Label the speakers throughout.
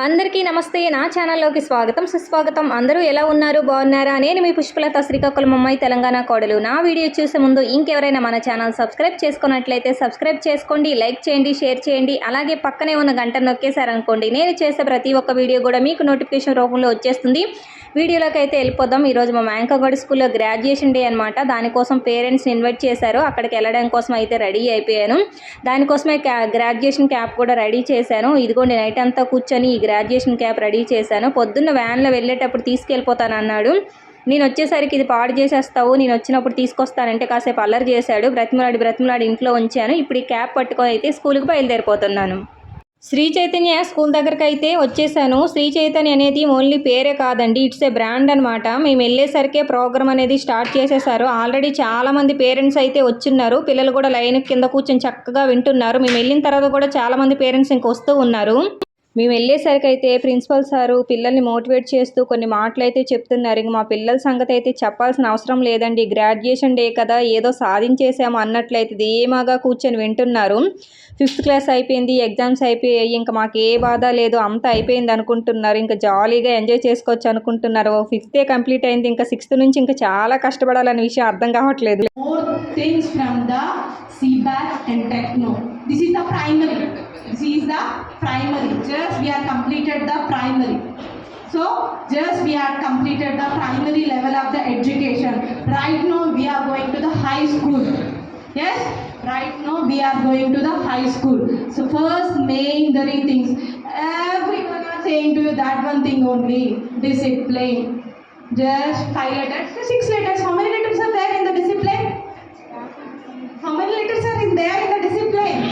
Speaker 1: అందరికీ నమస్తే. నా ఛానల్లోకి స్వాగతం సుస్వాగతం. అందరూ ఎలా ఉన్నారు, బాగున్నారా? నేను మీ పుష్పలత, శ్రీకాకుళం అమ్మాయి, తెలంగాణ కోడలు. నా వీడియో చూసే ముందు ఇంకెవరైనా మన ఛానల్ సబ్స్క్రైబ్ చేసుకున్నట్లయితే సబ్స్క్రైబ్ చేసుకోండి, లైక్ చేయండి, షేర్ చేయండి. అలాగే పక్కనే ఉన్న గంట నొక్కేశారనుకోండి నేను చేసే ప్రతి ఒక్క వీడియో కూడా మీకు నోటిఫికేషన్ రూపంలో వచ్చేస్తుంది. వీడియోలోకి అయితే వెళ్ళిపోదాం. ఈరోజు మా మ్యాంకగడ్ స్కూల్లో గ్రాడ్యుయేషన్ డే అనమాట. దానికోసం పేరెంట్స్ని ఇన్వైట్ చేశారు. అక్కడికి వెళ్ళడం కోసం అయితే రెడీ అయిపోయాను. దానికోసమే గ్రాడ్యుయేషన్ క్యాప్ కూడా రెడీ చేశాను. ఇదిగోండి నైట్ అంతా కూర్చొని ఈ గ్రాడ్యుయేషన్ క్యాప్ రెడీ చేశాను. పొద్దున్న వ్యాన్లో వెళ్ళేటప్పుడు తీసుకెళ్ళిపోతాను అన్నాడు. నేను వచ్చేసరికి ఇది పాడు చేసేస్తావు, నేను వచ్చినప్పుడు తీసుకొస్తానంటే కాసేపు అల్లరి చేశాడు. బ్రతిమలాడి ఇంట్లో ఉంచాను. ఇప్పుడు ఈ క్యాప్ పట్టుకొని అయితే స్కూల్కి బయలుదేరిపోతున్నాను. శ్రీ చైతన్య స్కూల్ దగ్గరికి అయితే వచ్చేసాను. శ్రీ చైతన్య అనేది ఓన్లీ పేరే కాదండి, ఇట్స్ ఏ బ్రాండ్ అనమాట. మేము వెళ్ళేసరికే ప్రోగ్రామ్ అనేది స్టార్ట్ చేసేసారు. ఆల్రెడీ చాలామంది పేరెంట్స్ అయితే వచ్చున్నారు. పిల్లలు కూడా లైన్ కింద కూర్చొని చక్కగా వింటున్నారు. మేము వెళ్ళిన తర్వాత కూడా చాలామంది పేరెంట్స్ ఇంక వస్తూ ఉన్నారు. మేము వెళ్ళేసరికి అయితే ప్రిన్సిపల్ సారు పిల్లల్ని మోటివేట్ చేస్తూ కొన్ని మాటలు అయితే చెప్తున్నారు. ఇంక మా పిల్లల సంగతి అయితే చెప్పాల్సిన అవసరం లేదండి. గ్రాడ్యుయేషన్ డే కదా, ఏదో సాధించేసాము అన్నట్లయితే ధీమాగా కూర్చొని వింటున్నారు. 5th క్లాస్ అయిపోయింది, ఎగ్జామ్స్ అయిపోయాయి, ఇంకా మాకు ఏ బాధ లేదు, అంతా అయిపోయింది అనుకుంటున్నారు. ఇంకా జాలీగా ఎంజాయ్ చేసుకోవచ్చు అనుకుంటున్నారు. 5th కంప్లీట్ అయింది, ఇంకా 6th నుంచి ఇంకా చాలా కష్టపడాలనే విషయం అర్థం కావట్లేదు.
Speaker 2: This is the primary. Just we are completed the primary. So just we are completed the primary level of the education. Right now we are going to the high school. Yes, right now we are going to the high school. So first main three things. Everyone are saying to you that one thing only. Discipline. Just 5 letters, 6 letters. How many letters are there in the discipline? How many letters are in there in the discipline?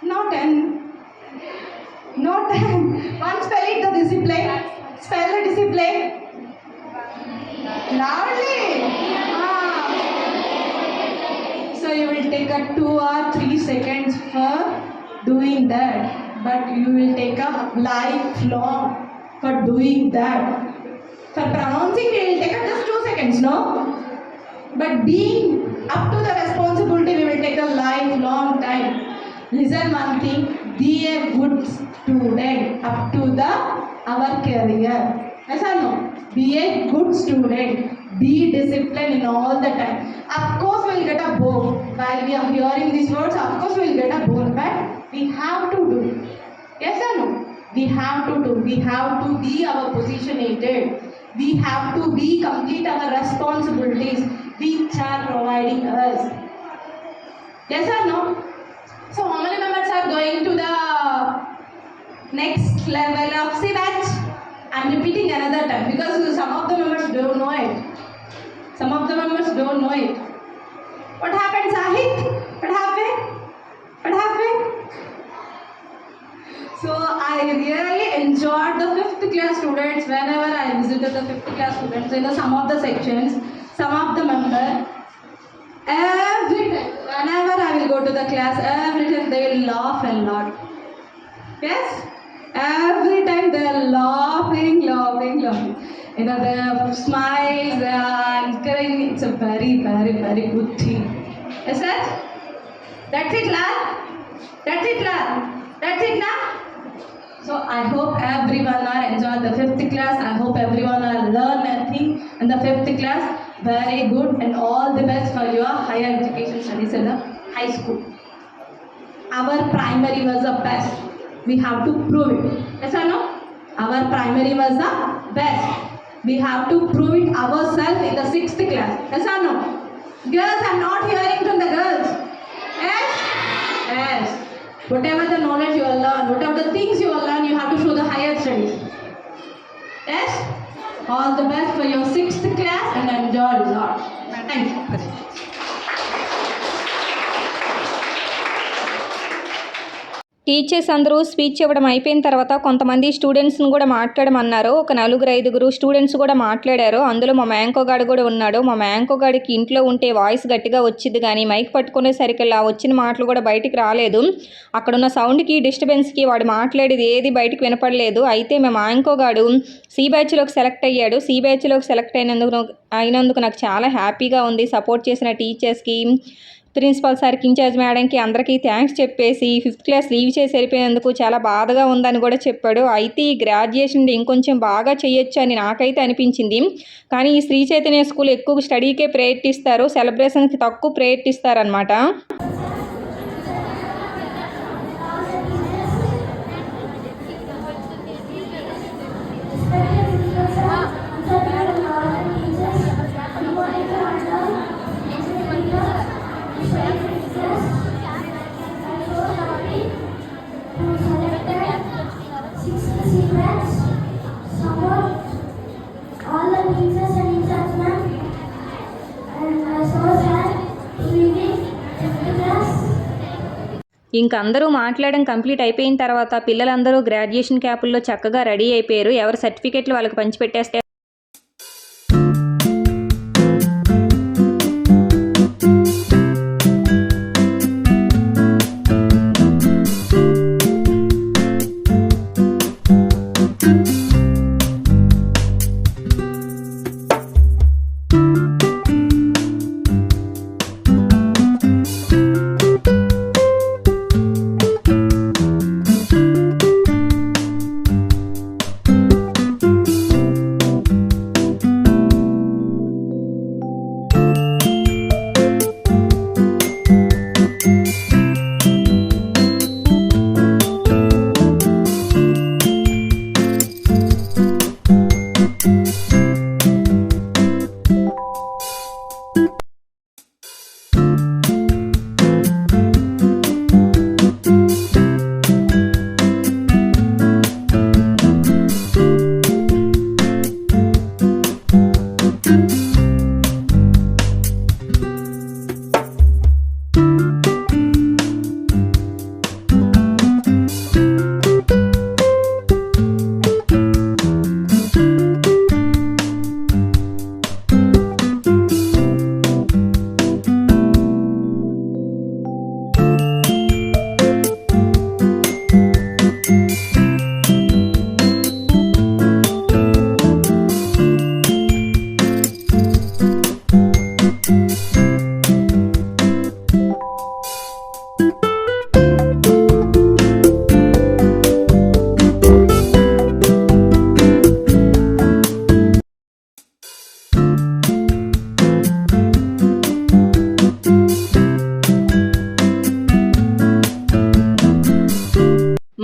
Speaker 2: Not 10. Not 10. One spell it the discipline. Spell the discipline. Loudly. So you will take a 2 or 3 seconds for doing that. But you will take a lifelong for doing that. For pronouncing you will take just 2 seconds, no? But being up to the responsibility we will take a lifelong time. Listen one thing, be a good student up to our career. Yes or no? Be a good student. Be disciplined in all the time. Of course we will get a bore. While we are hearing these words, of course we will get a bore. But we have to do. Yes or no? We have to do. We have to be our positionated. We have to be complete our responsibilities which are providing us. Yes or no? So how many members are going to the next level of batch? I am repeating another time because some of the members don't know it. Some of the members don't know it. What happened, Sahit? What happened? What happened? So I really enjoyed the 5th class students whenever I visited the 5th class students in some of the sections, some of the members. Every time, whenever I will go to the class, every time they will laugh a lot. Yes? Every time they are laughing. You know, they smile, they are encouraging. It's a very, very, very good thing. Yes, sir? That's it, lad? That's it, lad? That's it, now? So I hope everyone are enjoy the 5th class. I hope everyone are learn anything in the 5th class. Very good and all the best for your higher education studies in the high school. Our primary was the best. We have to prove it. Yes or no? Our primary was the best. We have to prove it ourselves in the 6th class. Yes or no? Girls, I'm not hearing from the girls. Yes? Yes. Whatever the knowledge you will learn, whatever the things you will learn, you have to show the higher studies. Yes? All the best for your 6th class and enjoy a lot. Thank you.
Speaker 1: Teachers అందరూ speech ఇవ్వడం అయిపోయిన తర్వాత కొంతమంది స్టూడెంట్స్ని కూడా మాట్లాడమన్నారు. ఒక 4-5 students కూడా మాట్లాడారు. అందులో మా మ్యాంకోగాడు కూడా ఉన్నాడు. మా మ్యాంకోగాడికి ఇంట్లో ఉంటే వాయిస్ గట్టిగా వచ్చింది, కానీ మైక్ పట్టుకునేసరికి ఆ వచ్చిన మాటలు కూడా బయటికి రాలేదు. అక్కడున్న సౌండ్కి డిస్టర్బెన్స్కి వాడు మాట్లాడేది ఏది బయటికి వినపడలేదు. అయితే మా మ్యాంకోగాడు సి బ్యాచ్లోకి సెలెక్ట్ అయ్యాడు. సి బ్యాచ్లోకి సెలెక్ట్ అయినందుకు నాకు చాలా హ్యాపీగా ఉంది. సపోర్ట్ చేసిన టీచర్స్కి, ప్రిన్సిపల్ సార్కి, ఇన్ఛార్జ్ మేడంకి అందరికీ థ్యాంక్స్ చెప్పేసి 5th క్లాస్ లీవ్ చేసి వెళ్ళిపోయినందుకు చాలా బాధగా ఉందని కూడా చెప్పాడు. అయితే ఈ గ్రాడ్యుయేషన్ ఇంకొంచెం బాగా చేయొచ్చు అని నాకైతే అనిపించింది. కానీ ఈ శ్రీ చైతన్య స్కూల్ ఎక్కువ స్టడీకే ప్రయారిటీ ఇస్తారు, సెలబ్రేషన్కి తక్కువ ప్రయారిటీ ఇస్తారనమాట. ఇంక అందరూ మాట్లాడడం కంప్లీట్ అయిపోయిన తర్వాత పిల్లలందరూ గ్రాడ్యుయేషన్ క్యాపుల్లో చక్కగా రెడీ అయిపోయారు. ఎవరి సర్టిఫికెట్లు వాళ్ళకి పంచిపెట్టేస్తే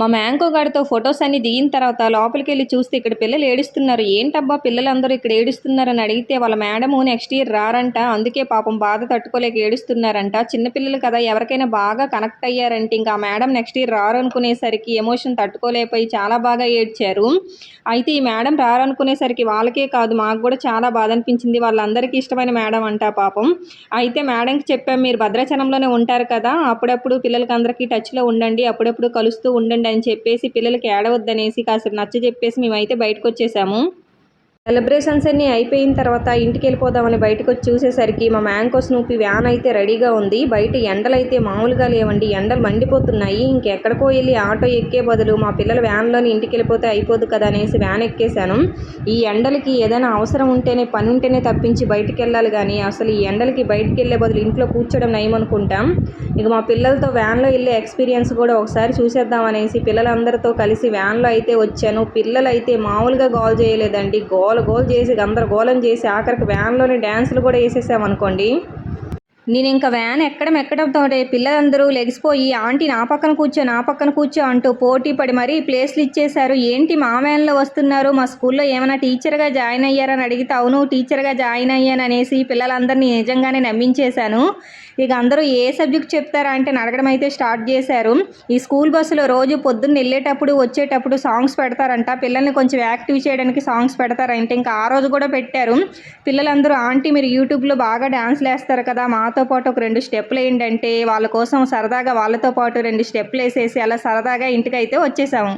Speaker 1: మా మ్యాంగో గాడితో ఫొటోస్ అన్ని దిగిన తర్వాత లోపలికి వెళ్ళి చూస్తే ఇక్కడ పిల్లలు ఏడుస్తున్నారు. ఏంటబ్బా పిల్లలందరూ ఇక్కడ ఏడుస్తున్నారని అడిగితే వాళ్ళ మేడము నెక్స్ట్ ఇయర్ రారంట, అందుకే పాపం బాధ తట్టుకోలేక ఏడుస్తున్నారంట. చిన్నపిల్లలు కదా, ఎవరికైనా బాగా కనెక్ట్ అయ్యారంటే ఇంకా ఆ మేడం నెక్స్ట్ ఇయర్ రారు అనుకునేసరికి ఎమోషన్ తట్టుకోలేకపోయి చాలా బాగా ఏడ్చారు. అయితే ఈ మేడం రారనుకునేసరికి వాళ్ళకే కాదు మాకు కూడా చాలా బాధ అనిపించింది. వాళ్ళందరికీ ఇష్టమైన మేడం అంట పాపం. అయితే మేడంకి చెప్పాం, మీరు భద్రాచలంలోనే ఉంటారు కదా, అప్పుడప్పుడు పిల్లలకి అందరికీ టచ్లో ఉండండి, అప్పుడప్పుడు కలుస్తూ ఉండండి అని చెప్పేసి పిల్లలకి ఏడవద్దనేసి కాసేపు నచ్చ చెప్పేసి మేమైతే బయటకు వచ్చేసాము. సెలబ్రేషన్స్ అన్నీ అయిపోయిన తర్వాత ఇంటికి వెళ్ళిపోదామని బయటకు వచ్చి చూసేసరికి మా మ్యాంగో స్నూపీ వ్యాన్ అయితే రెడీగా ఉంది. బయట ఎండలు అయితే మామూలుగా లేవండి, ఎండలు మండిపోతున్నాయి. ఇంకెక్కడికో వెళ్ళి ఆటో ఎక్కే బదులు మా పిల్లల వ్యాన్లోని ఇంటికి వెళ్ళిపోతే అయిపోదు కదా అనేసి వ్యాన్ ఎక్కేశాను. ఈ ఎండలకి ఏదైనా అవసరం ఉంటేనే, పని ఉంటేనే తప్పించి బయటికి వెళ్ళాలి కానీ అసలు ఈ ఎండలకి బయటికి వెళ్ళే బదులు ఇంట్లో కూర్చోడం నయం అనుకుంటాం. ఇక మా పిల్లలతో వ్యాన్లో వెళ్ళే ఎక్స్పీరియన్స్ కూడా ఒకసారి చూసేద్దాం అనేసి పిల్లలందరితో కలిసి వ్యాన్లో అయితే వచ్చాను. పిల్లలు అయితే మామూలుగా గోల్ చేయలేదండి, గోల్ చేసి గందరగోళం చేసి ఆఖరికి వ్యాన్లోని డ్యాన్సులు కూడా వేసేసామనుకోండి. నేను ఇంకా వ్యాన్ ఎక్కడంతో పిల్లలందరూ లెగిసిపోయి ఆంటీ నా పక్కన కూర్చో అంటూ పోటీ పడి మరీ ప్లేస్లు ఇచ్చేశారు. ఏంటి మా వ్యాన్లో వస్తున్నారు, మా స్కూల్లో ఏమైనా టీచర్గా జాయిన్ అయ్యారని అడిగితే అవును టీచర్గా జాయిన్ అయ్యాను అనేసి పిల్లలందరినీ నిజంగానే నమ్మించేశాను. ఇక అందరూ ఏ సబ్జెక్ట్ చెప్తారా అంటే అడగడం అయితే స్టార్ట్ చేశారు. ఈ స్కూల్ బస్సులో రోజు పొద్దున్న వెళ్ళేటప్పుడు వచ్చేటప్పుడు సాంగ్స్ పెడతారంట, పిల్లల్ని కొంచెం యాక్టివ్ చేయడానికి సాంగ్స్ పెడతారంటే ఇంకా ఆ రోజు కూడా పెట్టారు. పిల్లలందరూ ఆంటీ మీరు యూట్యూబ్లో బాగా డాన్స్లు వేస్తారు కదా, మాతో పాటు ఒక 2 స్టెప్పులు ఏంటంటే వాళ్ళ కోసం సరదాగా వాళ్ళతో పాటు 2 స్టెప్పులు వేసేసి అలా సరదాగా ఇంటికి అయితే వచ్చేసాము.